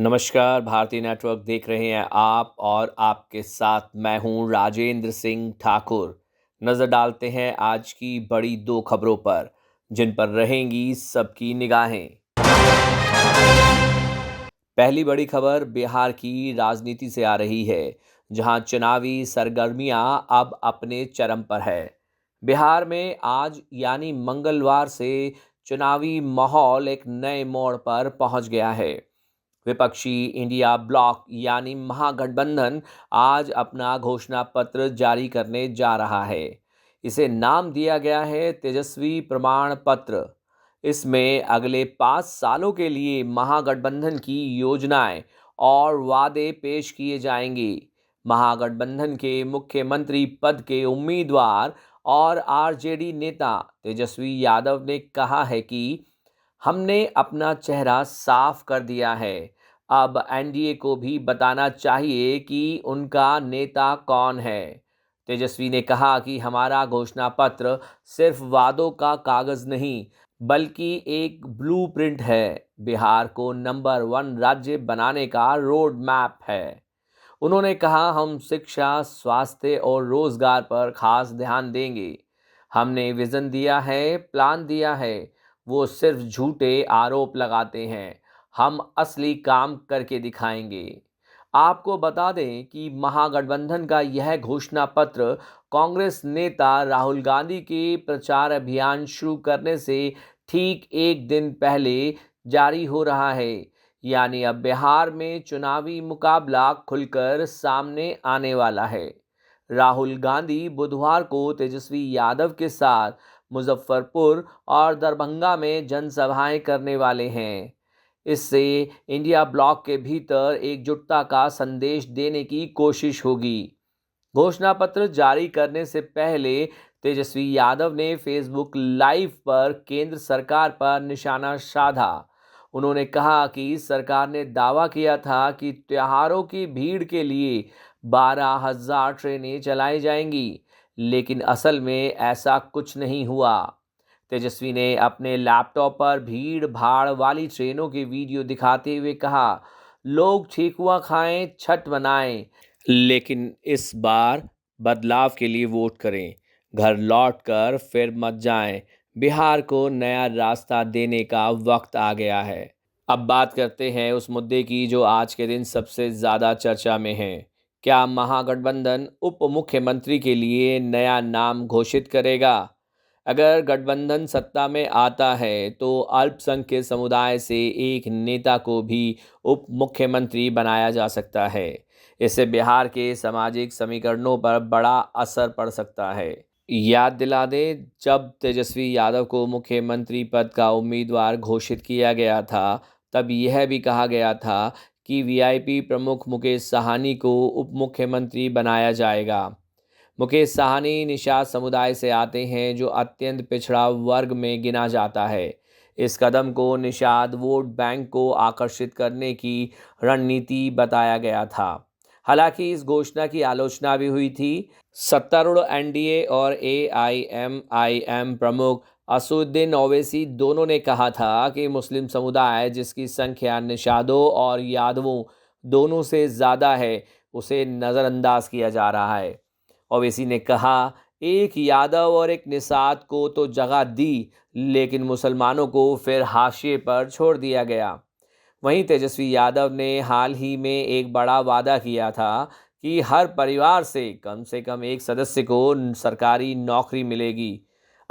नमस्कार, भारतीय नेटवर्क देख रहे हैं आप और आपके साथ मैं हूं राजेंद्र सिंह ठाकुर। नज़र डालते हैं आज की बड़ी दो खबरों पर, जिन पर रहेंगी सबकी निगाहें। पहली बड़ी खबर बिहार की राजनीति से आ रही है, जहां चुनावी सरगर्मियां अब अपने चरम पर है। बिहार में आज यानी मंगलवार से चुनावी माहौल एक नए मोड़ पर पहुंच गया है। विपक्षी इंडिया ब्लॉक यानी महागठबंधन आज अपना घोषणा पत्र जारी करने जा रहा है। इसे नाम दिया गया है तेजस्वी प्रमाण पत्र। इसमें अगले 5 सालों के लिए महागठबंधन की योजनाएं और वादे पेश किए जाएंगे। महागठबंधन के मुख्यमंत्री पद के उम्मीदवार और आरजेडी नेता तेजस्वी यादव ने कहा है कि हमने अपना चेहरा साफ कर दिया है। अब एनडीए को भी बताना चाहिए कि उनका नेता कौन है। तेजस्वी ने कहा कि हमारा घोषणा पत्र सिर्फ वादों का कागज नहीं, बल्कि एक ब्लूप्रिंट है। बिहार को नंबर 1 राज्य बनाने का रोड मैप है। उन्होंने कहा, हम शिक्षा, स्वास्थ्य और रोजगार पर खास ध्यान देंगे। हमने विजन दिया है, प्लान दिया है। वो सिर्फ झूठे आरोप लगाते हैं। हम असली काम करके दिखाएंगे। आपको बता दें कि महागठबंधन का यह घोषणा पत्र कांग्रेस नेता राहुल गांधी के प्रचार अभियान शुरू करने से ठीक एक दिन पहले जारी हो रहा है। यानी अब बिहार में चुनावी मुकाबला खुलकर सामने आने वाला है। राहुल गांधी बुधवार को तेजस्वी यादव के साथ मुजफ्फरपुर और दरभंगा में जनसभाएं करने वाले हैं। इससे इंडिया ब्लॉक के भीतर एकजुटता का संदेश देने की कोशिश होगी। घोषणा पत्र जारी करने से पहले तेजस्वी यादव ने फेसबुक लाइव पर केंद्र सरकार पर निशाना साधा। उन्होंने कहा कि सरकार ने दावा किया था कि त्योहारों की भीड़ के लिए 12,000 ट्रेनें चलाई जाएंगी, लेकिन असल में ऐसा कुछ नहीं हुआ। तेजस्वी ने अपने लैपटॉप पर भीड़ भाड़ वाली ट्रेनों की वीडियो दिखाते हुए कहा, लोग ठेकुआ खाएं, छठ मनाएं, लेकिन इस बार बदलाव के लिए वोट करें। घर लौटकर फिर मत जाएं। बिहार को नया रास्ता देने का वक्त आ गया है। अब बात करते हैं उस मुद्दे की जो आज के दिन सबसे ज़्यादा चर्चा में है। क्या महागठबंधन उप मुख्यमंत्री के लिए नया नाम घोषित करेगा? अगर गठबंधन सत्ता में आता है तो अल्पसंख्यक समुदाय से एक नेता को भी उप मुख्यमंत्री बनाया जा सकता है। इससे बिहार के सामाजिक समीकरणों पर बड़ा असर पड़ सकता है। याद दिला दें, जब तेजस्वी यादव को मुख्यमंत्री पद का उम्मीदवार घोषित किया गया था, तब यह भी कहा गया था कि वीआईपी प्रमुख मुकेश साहनी को उप मुख्यमंत्री बनाया जाएगा। मुकेश साहनी निषाद समुदाय से आते हैं, जो अत्यंत पिछड़ा वर्ग में गिना जाता है। इस कदम को निषाद वोट बैंक को आकर्षित करने की रणनीति बताया गया था। हालांकि इस घोषणा की आलोचना भी हुई थी। सत्तारूढ़ एनडीए और एआईएमआईएम प्रमुख असदुद्दीन ओवैसी दोनों ने कहा था कि मुस्लिम समुदाय, जिसकी संख्या निषादों और यादवों दोनों से ज़्यादा है, उसे नज़रअंदाज किया जा रहा है। ओवैसी ने कहा, एक यादव और एक निषाद को तो जगह दी, लेकिन मुसलमानों को फिर हाशिए पर छोड़ दिया गया। वहीं तेजस्वी यादव ने हाल ही में एक बड़ा वादा किया था कि हर परिवार से कम एक सदस्य को सरकारी नौकरी मिलेगी।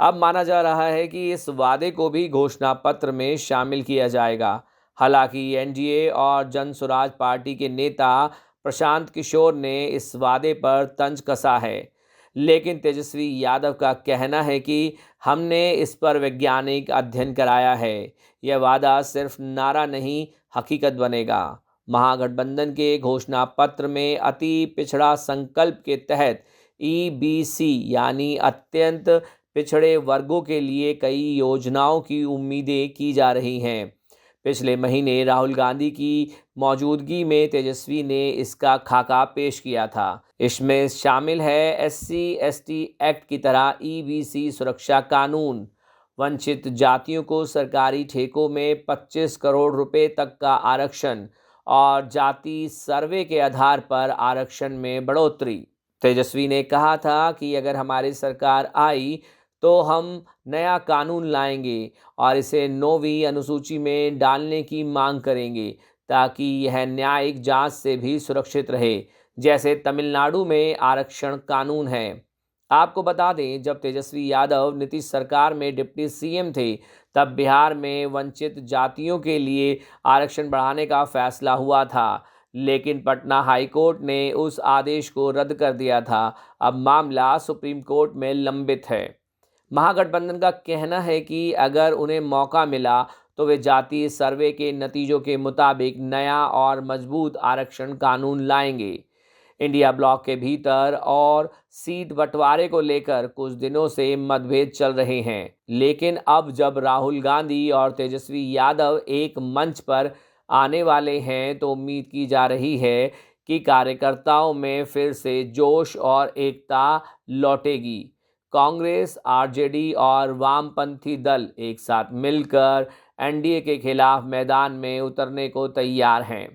अब माना जा रहा है कि इस वादे को भी घोषणा पत्र में शामिल किया जाएगा। हालांकि एनडीए और जन स्वराज पार्टी के नेता प्रशांत किशोर ने इस वादे पर तंज कसा है, लेकिन तेजस्वी यादव का कहना है कि हमने इस पर वैज्ञानिक अध्ययन कराया है। यह वादा सिर्फ नारा नहीं, हकीकत बनेगा। महागठबंधन के घोषणा पत्र में अति पिछड़ा संकल्प के तहत ईबीसी यानी अत्यंत पिछड़े वर्गों के लिए कई योजनाओं की उम्मीदें की जा रही हैं। पिछले महीने राहुल गांधी की मौजूदगी में तेजस्वी ने इसका खाका पेश किया था। इसमें शामिल है एससी एसटी एक्ट की तरह ईबीसी सुरक्षा कानून, वंचित जातियों को सरकारी ठेकों में 25 करोड़ रुपए तक का आरक्षण और जाति सर्वे के आधार पर आरक्षण में बढ़ोतरी। तेजस्वी ने कहा था कि अगर हमारी सरकार आई तो हम नया कानून लाएंगे और इसे 9वीं अनुसूची में डालने की मांग करेंगे ताकि यह न्यायिक जांच से भी सुरक्षित रहे, जैसे तमिलनाडु में आरक्षण कानून है। आपको बता दें, जब तेजस्वी यादव नीतीश सरकार में डिप्टी सीएम थे, तब बिहार में वंचित जातियों के लिए आरक्षण बढ़ाने का फैसला हुआ था, लेकिन पटना हाई कोर्ट ने उस आदेश को रद्द कर दिया था। अब मामला सुप्रीम कोर्ट में लंबित है। महागठबंधन का कहना है कि अगर उन्हें मौका मिला तो वे जातीय सर्वे के नतीजों के मुताबिक नया और मजबूत आरक्षण कानून लाएंगे। इंडिया ब्लॉक के भीतर और सीट बंटवारे को लेकर कुछ दिनों से मतभेद चल रहे हैं, लेकिन अब जब राहुल गांधी और तेजस्वी यादव एक मंच पर आने वाले हैं तो उम्मीद की जा रही है कि कार्यकर्ताओं में फिर से जोश और एकता लौटेगी। कांग्रेस, आरजेडी और वामपंथी दल एक साथ मिलकर एनडीए के खिलाफ मैदान में उतरने को तैयार हैं।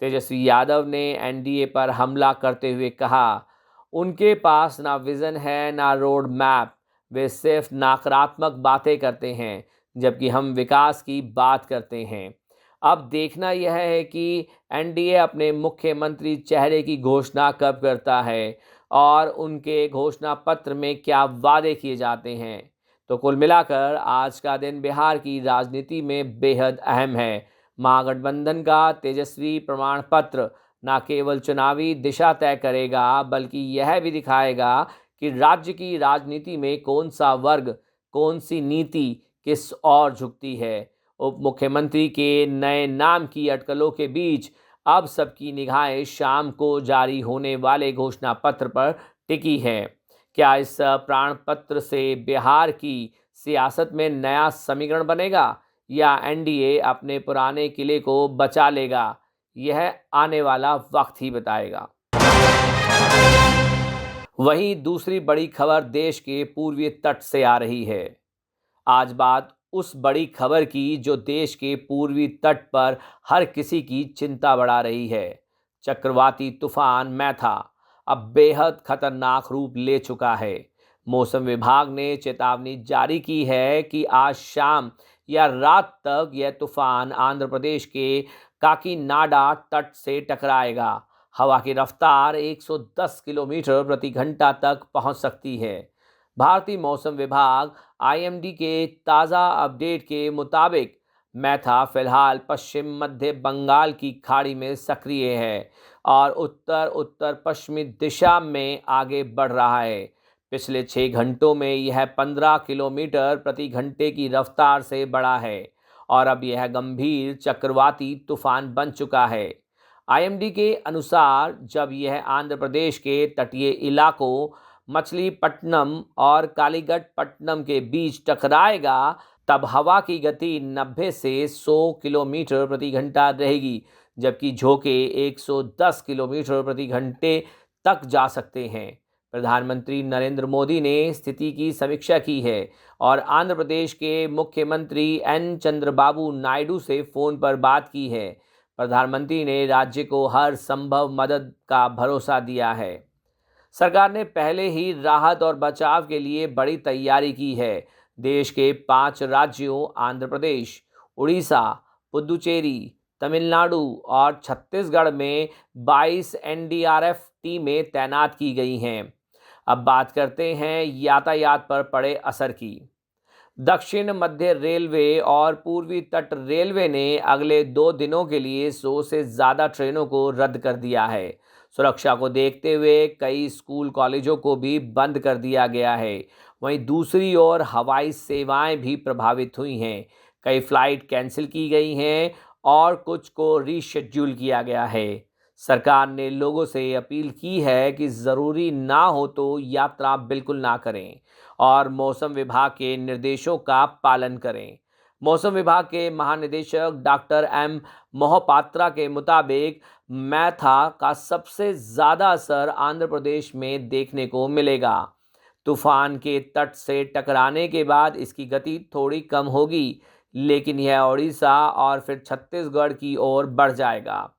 तेजस्वी यादव ने एनडीए पर हमला करते हुए कहा, उनके पास ना विजन है ना रोड मैप, वे सिर्फ नकारात्मक बातें करते हैं जबकि हम विकास की बात करते हैं। अब देखना यह है कि एनडीए अपने मुख्यमंत्री चेहरे की घोषणा कब करता है और उनके घोषणा पत्र में क्या वादे किए जाते हैं। तो कुल मिलाकर आज का दिन बिहार की राजनीति में बेहद अहम है। महागठबंधन का तेजस्वी प्रमाण पत्र न केवल चुनावी दिशा तय करेगा, बल्कि यह भी दिखाएगा कि राज्य की राजनीति में कौन सा वर्ग, कौन सी नीति किस ओर झुकती है। उप मुख्यमंत्री के नए नाम की अटकलों के बीच अब सबकी निगाहें शाम को जारी होने वाले घोषणा पत्र पर टिकी है। क्या इस प्राण पत्र से बिहार की सियासत में नया समीकरण बनेगा या एनडीए अपने पुराने किले को बचा लेगा? यह आने वाला वक्त ही बताएगा। वहीं दूसरी बड़ी खबर देश के पूर्वी तट से आ रही है। आज बात उस बड़ी खबर की जो देश के पूर्वी तट पर हर किसी की चिंता बढ़ा रही है। चक्रवाती तूफान मैथा अब बेहद खतरनाक रूप ले चुका है। मौसम विभाग ने चेतावनी जारी की है कि आज शाम या रात तक यह तूफान आंध्र प्रदेश के काकीनाडा तट से टकराएगा। हवा की रफ्तार 110 किलोमीटर प्रति घंटा तक पहुंच सकती है। भारतीय मौसम विभाग आईएमडी के ताज़ा अपडेट के मुताबिक मैथा फिलहाल पश्चिम मध्य बंगाल की खाड़ी में सक्रिय है और उत्तर उत्तर पश्चिमी दिशा में आगे बढ़ रहा है। पिछले 6 घंटों में यह 15 किलोमीटर प्रति घंटे की रफ्तार से बढ़ा है और अब यह गंभीर चक्रवाती तूफान बन चुका है। आईएमडी के अनुसार जब यह आंध्र प्रदेश के तटीय इलाकों मछलीपट्टनम और कालीगढ़पट्टनम के बीच टकराएगा, तब हवा की गति 90 से 100 किलोमीटर प्रति घंटा रहेगी, जबकि झोंके 110 किलोमीटर प्रति घंटे तक जा सकते हैं। प्रधानमंत्री नरेंद्र मोदी ने स्थिति की समीक्षा की है और आंध्र प्रदेश के मुख्यमंत्री एन चंद्रबाबू नायडू से फ़ोन पर बात की है। प्रधानमंत्री ने राज्य को हर संभव मदद का भरोसा दिया है। सरकार ने पहले ही राहत और बचाव के लिए बड़ी तैयारी की है। देश के 5 राज्यों आंध्र प्रदेश, उड़ीसा, पुदुचेरी, तमिलनाडु और छत्तीसगढ़ में 22 एनडीआरएफ टीमें तैनात की गई हैं। अब बात करते हैं यातायात पर पड़े असर की। दक्षिण मध्य रेलवे और पूर्वी तट रेलवे ने अगले 2 दिनों के लिए 100 से ज़्यादा ट्रेनों को रद्द कर दिया है। सुरक्षा को देखते हुए कई स्कूल कॉलेजों को भी बंद कर दिया गया है। वहीं दूसरी ओर हवाई सेवाएं भी प्रभावित हुई हैं। कई फ्लाइट कैंसिल की गई हैं और कुछ को रीशेड्यूल किया गया है। सरकार ने लोगों से अपील की है कि ज़रूरी ना हो तो यात्रा बिल्कुल ना करें और मौसम विभाग के निर्देशों का पालन करें। मौसम विभाग के महानिदेशक डॉक्टर एम मोहपात्रा के मुताबिक मैथा का सबसे ज़्यादा असर आंध्र प्रदेश में देखने को मिलेगा। तूफान के तट से टकराने के बाद इसकी गति थोड़ी कम होगी, लेकिन यह ओडिशा और फिर छत्तीसगढ़ की ओर बढ़ जाएगा।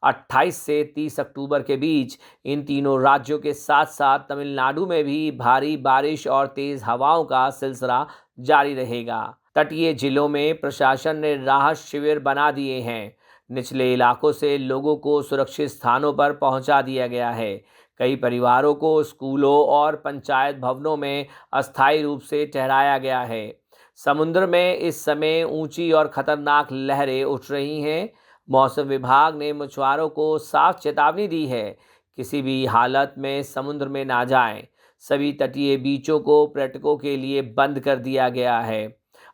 28 से 30 अक्टूबर के बीच इन तीनों राज्यों के साथ साथ तमिलनाडु में भी भारी बारिश और तेज हवाओं का सिलसिला जारी रहेगा। तटीय जिलों में प्रशासन ने राहत शिविर बना दिए हैं। निचले इलाकों से लोगों को सुरक्षित स्थानों पर पहुंचा दिया गया है। कई परिवारों को स्कूलों और पंचायत भवनों में अस्थायी रूप से ठहराया गया है। समुद्र में इस समय ऊंची और खतरनाक लहरें उठ रही हैं। मौसम विभाग ने मछुआरों को साफ चेतावनी दी है, किसी भी हालत में समुद्र में ना जाएं। सभी तटीय बीचों को पर्यटकों के लिए बंद कर दिया गया है।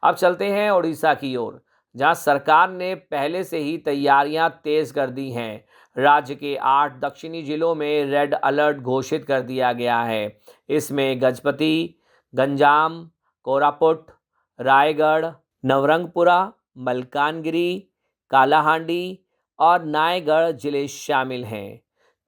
अब चलते हैं उड़ीसा की ओर, जहां सरकार ने पहले से ही तैयारियां तेज कर दी हैं। राज्य के 8 दक्षिणी जिलों में रेड अलर्ट घोषित कर दिया गया है। इसमें गजपति, गंजाम, कोरापुट, रायगढ़, नवरंगपुरा, मलकानगिरी, कालाहांडी और नायगढ़ जिले शामिल हैं।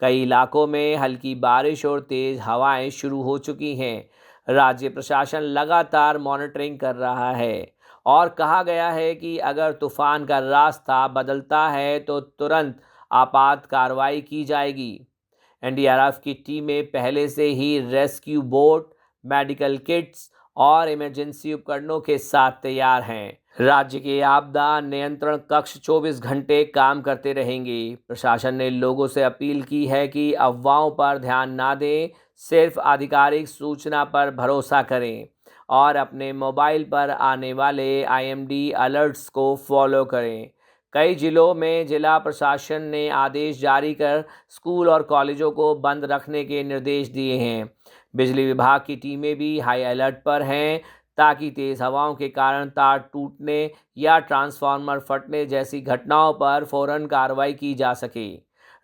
कई इलाकों में हल्की बारिश और तेज हवाएं शुरू हो चुकी हैं। राज्य प्रशासन लगातार मॉनिटरिंग कर रहा है और कहा गया है कि अगर तूफान का रास्ता बदलता है तो तुरंत आपात कार्रवाई की जाएगी। एनडीआरएफ की टीमें पहले से ही रेस्क्यू बोट, मेडिकल किट्स और इमरजेंसी उपकरणों के साथ तैयार हैं। राज्य के आपदा नियंत्रण कक्ष 24 घंटे काम करते रहेंगे। प्रशासन ने लोगों से अपील की है कि अफवाहों पर ध्यान ना दें, सिर्फ आधिकारिक सूचना पर भरोसा करें और अपने मोबाइल पर आने वाले आईएमडी अलर्ट्स को फॉलो करें। कई जिलों में जिला प्रशासन ने आदेश जारी कर स्कूल और कॉलेजों को बंद रखने के निर्देश दिए हैं। बिजली विभाग की टीमें भी हाई अलर्ट पर हैं, ताकि तेज हवाओं के कारण तार टूटने या ट्रांसफार्मर फटने जैसी घटनाओं पर फौरन कार्रवाई की जा सके।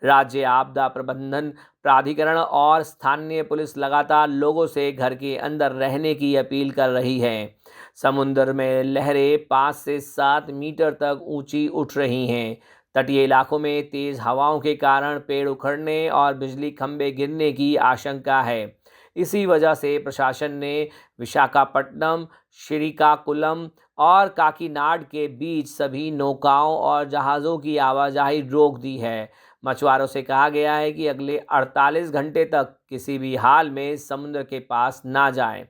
राज्य आपदा प्रबंधन प्राधिकरण और स्थानीय पुलिस लगातार लोगों से घर के अंदर रहने की अपील कर रही है। समुद्र में लहरें 5 से 7 मीटर तक ऊंची उठ रही हैं। तटीय इलाकों में तेज हवाओं के कारण पेड़ उखड़ने और बिजली खंभे गिरने की आशंका है। इसी वजह से प्रशासन ने विशाखापट्टनम, श्रीकाकुलम और काकीनाड के बीच सभी नौकाओं और जहाज़ों की आवाजाही रोक दी है। मछुआरों से कहा गया है कि अगले 48 घंटे तक किसी भी हाल में समुद्र के पास ना जाएं।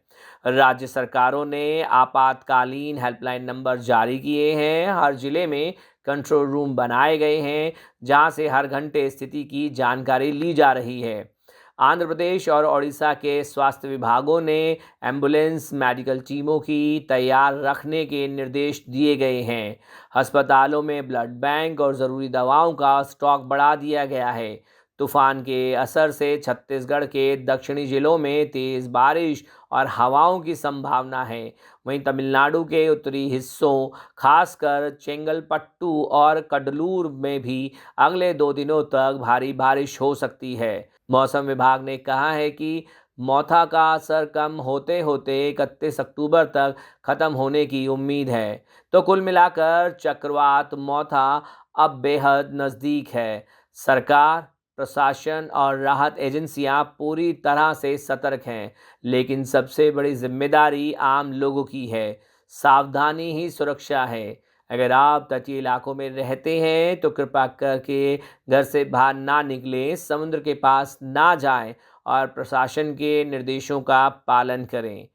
राज्य सरकारों ने आपातकालीन हेल्पलाइन नंबर जारी किए हैं। हर जिले में कंट्रोल रूम बनाए गए हैं, जहां से हर घंटे स्थिति की जानकारी ली जा रही है। आंध्र प्रदेश और ओडिशा के स्वास्थ्य विभागों ने एम्बुलेंस, मेडिकल टीमों की तैयार रखने के निर्देश दिए गए हैं। अस्पतालों में ब्लड बैंक और ज़रूरी दवाओं का स्टॉक बढ़ा दिया गया है। तूफान के असर से छत्तीसगढ़ के दक्षिणी जिलों में तेज़ बारिश और हवाओं की संभावना है। वहीं तमिलनाडु के उत्तरी हिस्सों, खासकर चेंगलपट्टू और कडलूर में भी अगले 2 दिनों तक भारी बारिश हो सकती है। मौसम विभाग ने कहा है कि मौथा का असर कम होते होते 31 अक्टूबर तक खत्म होने की उम्मीद है। तो कुल मिलाकर चक्रवात मौथा अब बेहद नज़दीक है। सरकार, प्रशासन और राहत एजेंसियां पूरी तरह से सतर्क हैं, लेकिन सबसे बड़ी जिम्मेदारी आम लोगों की है। सावधानी ही सुरक्षा है। अगर आप तटीय इलाकों में रहते हैं तो कृपया करके घर से बाहर ना निकलें, समुद्र के पास ना जाएं और प्रशासन के निर्देशों का पालन करें।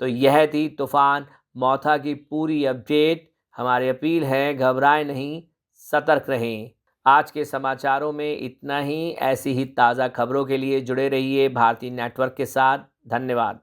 तो यह थी तूफान मौथा की पूरी अपडेट। हमारी अपील है, घबराएं नहीं, सतर्क रहें। आज के समाचारों में इतना ही। ऐसी ही ताज़ा खबरों के लिए जुड़े रहिए भारती नेटवर्क के साथ। धन्यवाद।